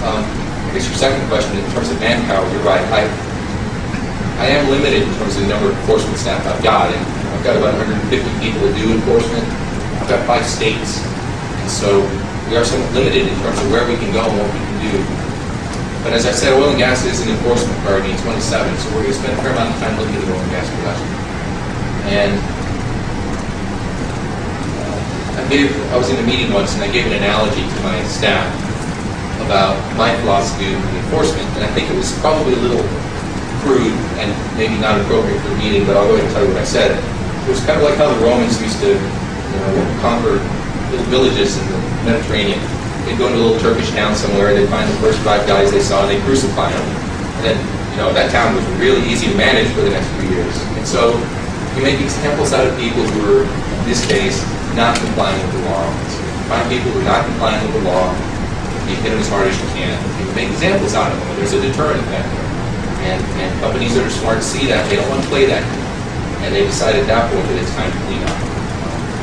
I guess your second question, in terms of manpower, you're right. I am limited in terms of the number of enforcement staff I've got. And I've got about 150 people that do enforcement. I've got 5 states. And so we are somewhat limited in terms of where we can go and what we can do. But as I said, oil and gas is an enforcement priority in 27, so we're going to spend a fair amount of time looking at oil and gas production. And I was in a meeting once and I gave an analogy to my staff about my philosophy of enforcement, and I think it was probably a little crude and maybe not appropriate for the meeting, but I'll go ahead and tell you what I said. It was kind of like how the Romans used to conquer little villages in the Mediterranean. They'd go into a little Turkish town somewhere, they'd find the first 5 guys they saw, and they'd crucify them. And then, that town was really easy to manage for the next few years. And so you make examples out of people who are, in this case, not complying with the law. So you find people who are not complying with the law, you hit them as hard as you can. You make examples out of them, and there's a deterrent effect there. And companies that are smart see that, they don't want to play that game. And they decide at that point that it's time to clean up.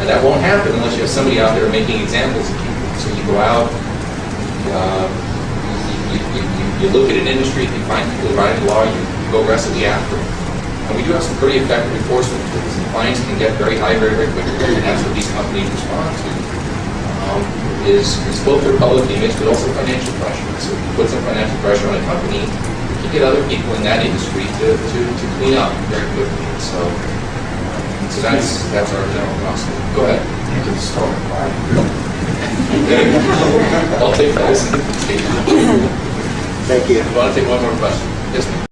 And that won't happen unless you have somebody out there making examples of people. So you go out, you look at an industry, you find people violating the law, you go aggressively after them. And we do have some pretty effective enforcement tools. And fines can get very high very, very quickly. And that's what these companies respond to. Is both their public image, but also financial pressure. So if you put some financial pressure on a company, you get other people in that industry to clean up very quickly. So that's our general philosophy. Go ahead. You can start. I'll take that as an invitation. Thank you. I want to take one more question. Yes, ma'am.